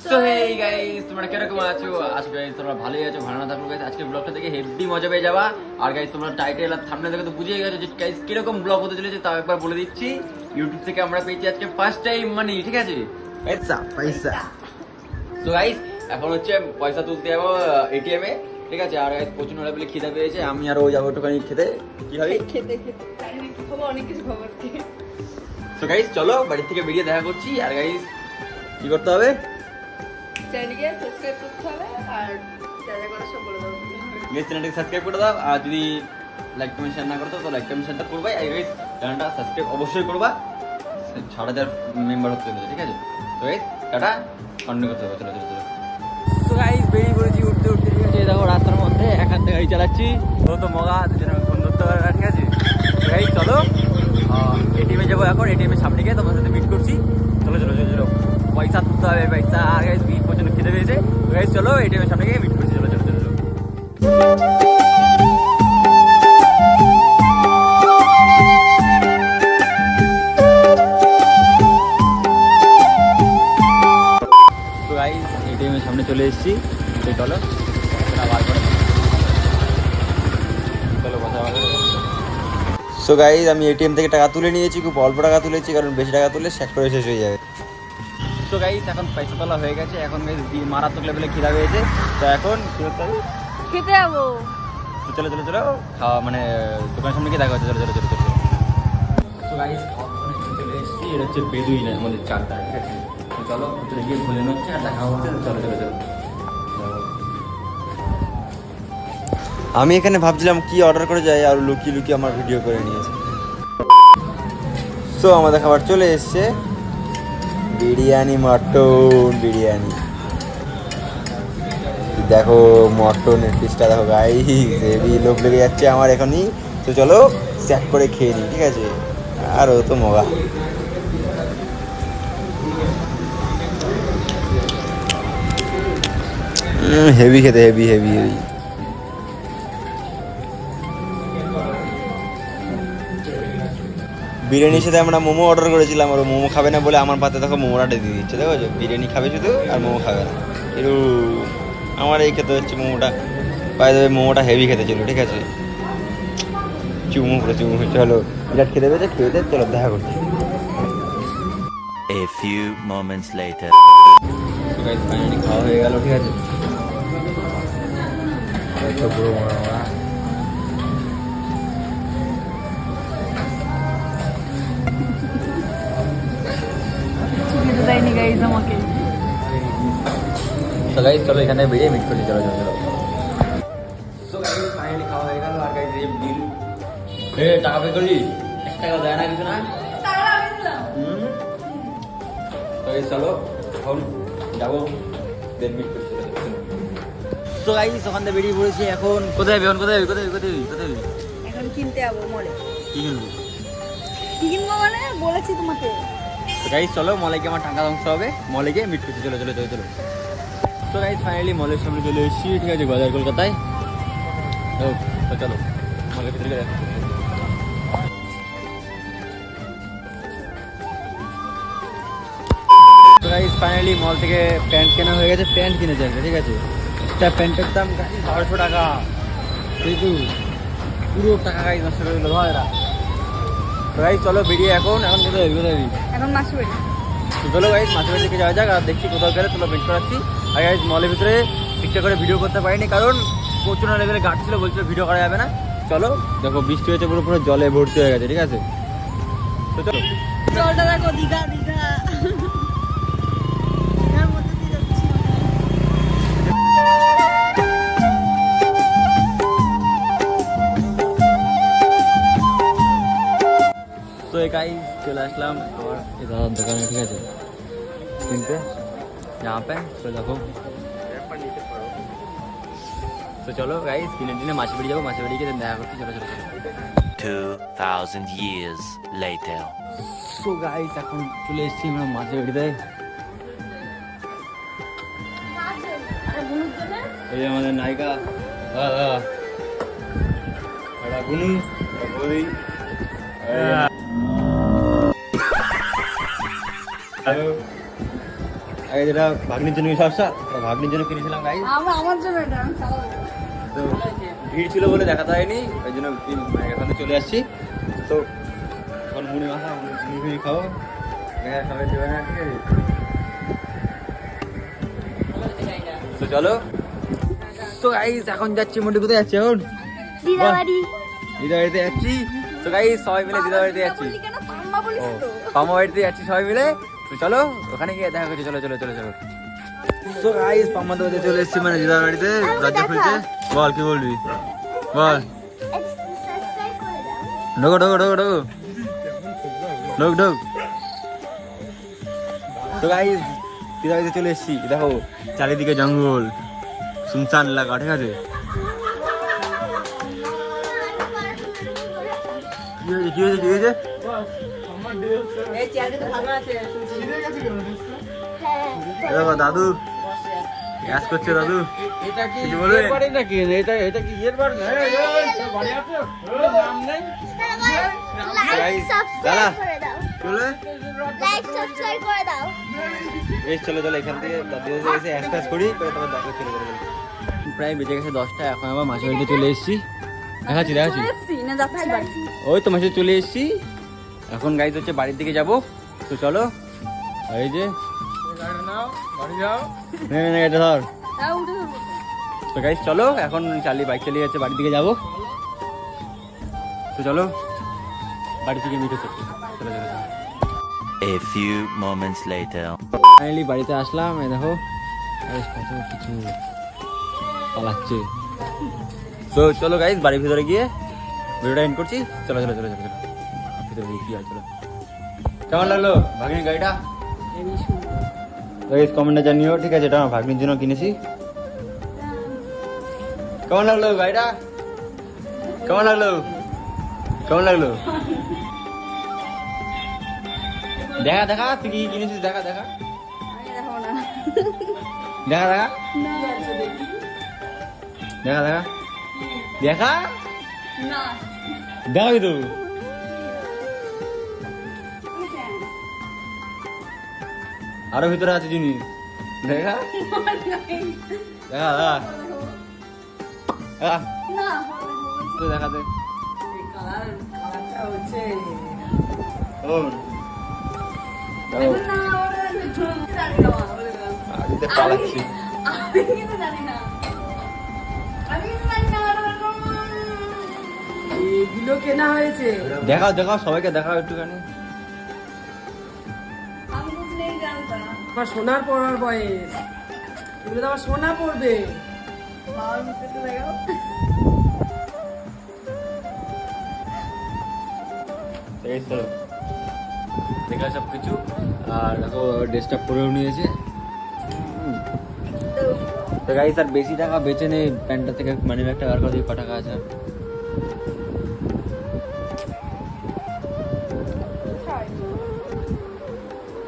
So hey guys, তোমরা কিরকম আছো? আজকে গাইস তোমরা ভালোই আছো, ভালো না থাকলো গাইস আজকের ব্লগটা থেকে হেভি মজা পেয়ে যাবা। আর গাইস তোমরা টাইটেল আর থাম্বনেল দেখে তো বুঝেই গেছো যে গাইস কিরকম ব্লগ হতে চলেছে, তাও একবার বলে দিচ্ছি। ইউটিউব থেকে আমরা পেয়েছি আজকে ফার্স্ট টাইম মানি, ঠিক আছে? পয়সা পয়সা। সো গাইস এখন হচ্ছে পয়সা তুলতে যাবো এটিএম এ, ঠিক আছে? আর গাইস প্রচুর লেভেলে খিদে পেয়েছে, আমি আর ও যাবো একটুখানি খেতে। কি হবে? খেতে খাবো, অনেক কিছু খাবো আজকে। সো গাইস চলো বাড়ি থেকে বেরিয়ে দেখা করছি। আর গাইস কি করতে হবে? চ্যানেলকে সাবস্ক্রাইব করতে হবে আর যা যা করা সব বলে দেবো। গাইস চ্যানেলটাকে সাবস্ক্রাইব করে দাও, আর যদি লাইক কমেন্ট শেয়ার না করতে তো লাইক কমেন্ট শেয়ারটা করবাই। আর গাইস চ্যানেলটা সাবস্ক্রাইব অবশ্যই করবা, 6000 মেম্বার হতে চলেছে, ঠিক আছে? তো গাইস টাটা, কন্টিনিউ করতে হবে। চলো চলো চলো। তো গাইস বেরিয়ে পড়েছি উঠতে উঠতে, ঠিক আছে? দেখো রাস্তার মধ্যে এক হাতে গাড়ি চালাচ্ছি, তো মগা দুজনে ফোন ধরতে পারবে না, ঠিক আছে? তো গাইস চলো এটিএমে যাবো এখন, এটিএম এর সামনে গিয়ে তোমার সাথে মিট করছি। চলো চলো চলো চলো, পয়সা তুলতে হবে পয়সা। আর গাইস প্রচন্ড খেতে পেয়েছে, তো গাইস চলো এটিএম এর সামনে গিয়ে মিট করছি। চলো চলো চলো চলো। তো গাইস এটিএম এর সামনে চলে এসেছি, তো চলো বার করে চলো কথা বলা। সো গাইস আমি এটিএম থেকে টাকা তুলে নিয়েছি, খুব অল্প টাকা তুলেছি, কারণ বেশি টাকা তুললে শেক করে শেষ হয়ে যাবে। সো গাইস এখন পয়সা তোলা হয়ে গেছে, এখন গাইস মারাত্মক লেভেলে খিদা পেয়েছে, তো এখন কি করতে হবে? খেতে যাবো। তো চলো চলো চলো খাওয়া মানে দোকানের সামনে গিয়ে দেখা হচ্ছে। চলো চলো চলো চলো। সো গাইস চলে এসেছি, এটা হচ্ছে বেদুইন আমাদের চারটা, ঠিক আছে? তো চলো ভিতরে গিয়ে ভোজন হচ্ছে আর দেখা হচ্ছে। চলো চলো চলো। আমি এখানে ভাবছিলাম কি অর্ডার করে যাই, আর লুকিয়ে লুকিয়ে আমার ভিডিও করে নিয়েছে। সো আমাদের খাবার চলে এসছে, বিরিয়ানি, মটন বিরিয়ানি। দেখো মটনের পিসটা দেখো গাইস, হেভি লোভ লেগে যাচ্ছে আমার এখনই। তো চলো স্যাক করে খেয়ে নিই, ঠিক আছে? আর ও তো মগা। হেভি খেতে, হেভি হেভি হেভি। বিরিয়ানির সাথে আমরা মোমো অর্ডার করেছিলাম, আর মোমো খাবে না বলে আমার পাতে দেখো মোমোটা দিয়ে দিচ্ছে। দেখো বিরিয়ানি খাবে শুধু আর মোমো খাবে না, একটু আমার এই খেতে হচ্ছে মোমোটা। পায়ে দেবে মোমোটা হেভি খেতে ছিল, ঠিক আছে? চুমু করে চুমু। চলো বিরাট খেতে পেয়েছে, খেয়ে চলো দেখা করছি। A few moments later. Finally খাওয়া হয়ে গেল, ঠিক আছে? পুরো মোড়া মোড়া। খেতে দেয়নি গাইজ আমাকে। তো গাইস চলো এখানে বেরিয়ে মিট করছি। চলো চলো চলো। সো গাইস ফাইনালি খাওয়া হয়ে গেল। আর গাইস এই বিল টাকা পে করলি, 1 টাকা দেয় না কিছু না। তো গাইস চলো এখন যাবো, দেন মিট করছি। তো গাইস ওখান থেকে বেরিয়ে পড়েছি, এখন কোথায় যাবি? কোথায় যাবি? কোথায় যাবি? কোথায় যাবি? কোথায় যাবি? এখন কিনতে যাবো মলে। কি কিনবো? কি কিনবো মানে বলেছি তোমাকে। তো গাইস চলো মলে গিয়ে আমার টাকা ধ্বংস হবে, মলে গিয়ে মিট করছি। চলো চলো চলো চলো। তো গাইস ফাইনালি মলের সামনে চলে এসেছি, ঠিক আছে? বাজার কলকাতায়। তো চলো মলের ভিতরে গিয়ে তো গাইস ফাইনালি মল থেকে প্যান্ট কেনা হয়ে গেছে, প্যান্ট কিনেছে একটা, ঠিক আছে? একটা প্যান্টের দাম 1200 টাকা, কিন্তু পুরো টাকা গাইস নষ্ট করে দিল ভাইরা। তো গাইস চলো বেরিয়ে এখন কোথায় যাবি? কোথায় যাবি? এখন মাসি বাড়ি। তো চলো গাইস মাছের বাড়ি থেকে যাওয়া যাক, আর দেখছি কোথাও গেলে তোলা বেট করাচ্ছি। আর গাইস মলের ভিতরে ঠিকঠাক করে ভিডিও করতে পারিনি, কারণ প্রচুর লেভেলে গার্ড ছিল, বলছিল ভিডিও করা যাবে না। চলো দেখো বৃষ্টি হয়েছে, পুরো পুরো জলে ভর্তি হয়ে গেছে, ঠিক আছে? তো চলো। জলটা দেখো, দীঘা দীঘা। দীঘার মধ্যে দিয়ে যাচ্ছি। তো এই গাইস চলে আসলাম আমার এই দাদার দোকানে, ঠিক আছে? কিনতে यहाँ पे। তো দেখো তো চলো গাইস কিনে টিনে মাছের বাড়ি যাবো, মাছের বাড়ি গিয়ে দেখা করছি। চলো চলো চলো। 2000 years later. সো গাইস এখন চলে এসেছি আমরা মাছের বাড়িতে। এই আমাদের নায়িকা গুনু বই। হ্যালো এই যেটা ভাগ্নির জন্য সমস্যা, ভাগ্নির জন্য কিনেছিলাম গাইস। আমার জন্য এটা আমি চালাবো। তো ভিড় ছিল বলে দেখাতে হয়নি, ওই জন্য এখানে চলে আসছি। তো এখন মুড়ি মাখা মুড়ি খাবো, সবাই দেবে না, ঠিক আছে? তো চলো। তো গাইস এখন যাচ্ছি, মোটি কোথায় যাচ্ছি এখন? দিদাবাড়ি। দিদাবাড়িতে যাচ্ছি। তো গাইস সবাই মিলে দিদাবাড়িতে যাচ্ছি। কেন পাম্মা বলিস তো? মামা বাড়িতে যাচ্ছি সবাই মিলে। তো চলো ওখানে গিয়ে দেখা করছি, চলো চলো চলো চলো। তো গাইস পাম্মাদের বাড়িতে চলে এসেছি, মানে দিদার বাড়িতে। দরজা খুলছে। বল কি বলবি, বল। ঢোকো ঢোকো ঢোকো ঢোকো ঢোক ঢোক। তো গাইস দিদার বাড়িতে চলে এসেছি, দেখো চারিদিকে জঙ্গল, শুনশান এলাকা, ঠিক আছে? কি হয়েছে কি হয়েছে কি হয়েছে? দেখো দাদু গ্যাস করছে, দাদু এটা কি কিছু বলবে? এর বাড়ি নাকি? এটা কি এর বাড়ি? বাড়ি আছে? নাম নেই? দাদা চলে বেশ, চলো চলো এখান থেকে দাদু এসে অ্যাক্সাস করি, করে তারপর দেখা চলে যাবে। প্রায় বেজে গেছে 10টা, এখন আবার মাসির বাড়িতে চলে এসেছি। দেখাচ্ছি দেখাচ্ছি, না যাচ্ছি বাড়ি। ওই তো মাসে চলে এসেছি। এখন গাইজ হচ্ছে বাড়ির দিকে যাবো। তো চলো, এই যে গাড়ি নাও, বাড়ি যাও। এটা ধর। হ্যাঁ উঠে ধরবো। তো গাইজ চলো, এখন বাইক চালিয়ে যাচ্ছে, বাড়ির দিকে যাবো। তো চলো বাড়ি থেকে মিট হচ্ছে, চলো চলো। A few moments later. Finally বাড়িতে আসলাম, এই দেখো কত কিছু পালাচ্ছে। তো চলো গাইজ বাড়ির ভিতরে গিয়ে ভিডিওটা এন্ড করছি। চলো চলো চলো চলো চলো ভিতরে গিয়ে কি হয়, চলো। কেমন লাগলো ভাগ্নির গাড়িটা? গাইজ কমেন্টে জানিও, ঠিক আছে? এটা আমার ভাগ্নির জন্য কিনেছি। কেমন লাগলো গাড়িটা? কেমন লাগলো? কেমন লাগলো? দেখা দেখা, তুই কি কিনেছিস? দেখা দেখা আমি দেখো না। দেখা দেখা দেখা দেখা দেখা না। দেখাবি তো? আরো ভিতরে আছে জিনিস, দেখা দেখা দেখা দেখা না। তো দেখাতে কালারটা হচ্ছে ওর দেখো, না ওরা জানি না, বলে দিলাম। আদিতে পালাচ্ছি। আমি কিন্তু জানি না। আমি কিন্তু জানি না। এগুলো কেনা হয়েছে। দেখাও দেখাও, সবাইকে দেখাও একটুখানি। আমি বুঝি নেই জানতাম। আমার সোনার পড়ার বয়স, এগুলো তো আমার সোনা পড়বে। বাবার মুখে তো দেখাও। এই চলো দেখা সব কিছু। আর দেখো ড্রেসটা পরেও নিয়েছে। তো গাইস আর বেশি টাকা বেঁচে নেই, প্যান্টটা থেকে মানি ব্যাগটা বার করে দিই, ক টাকা আছে।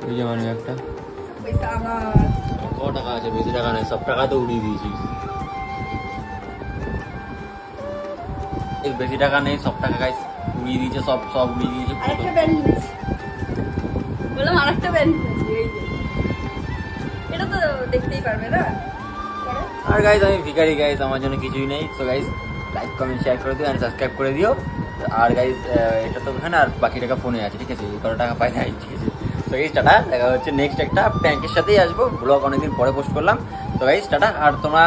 এই যে মানি ব্যাগটা, পয়সা আমার। ক টাকা আছে? বেশি টাকা নেই, সব টাকা তো উড়িয়ে দিয়েছিস। এই বেশি টাকা নেই, সব টাকা গাইস উড়িয়ে দিয়েছে, সব সব উড়িয়ে দিয়েছে। আরেকটা ব্যান্ড নিয়েছি। বললাম আরেকটা ব্যান্ড নিয়েছি, এই যে। এটা তো দেখতেই পারবে না। পরে? আর গাইস আমি ভিখারি গাইস, আমার জন্য কিছুই নেই। তো গাইস লাইক কমেন্ট শেয়ার করে দিও আর সাবস্ক্রাইব করে দিও। আর গাইস এটা তো ওখানে, আর বাকি টাকা ফোনে আছে, ঠিক আছে? কত টাকা পাই নাই, ঠিক আছে? তো গাইস টাটা, দেখা হচ্ছে নেক্সট একটা প্র্যাঙ্কের সাথেই আসবো। ব্লগ অনেকদিন পরে পোস্ট করলাম। তো গাইস টাটা। আর তোমরা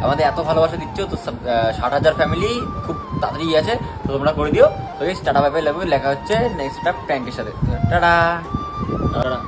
আমাদের এত ভালোবাসা দিচ্ছ, তো 60,000 ফ্যামিলি খুব তাড়াতাড়ি আছে, তো তোমরা করে দিও। তো guys tata, bye bye, love you. দেখা হচ্ছে নেক্সট একটা প্র্যাঙ্কের সাথে। Tata tata.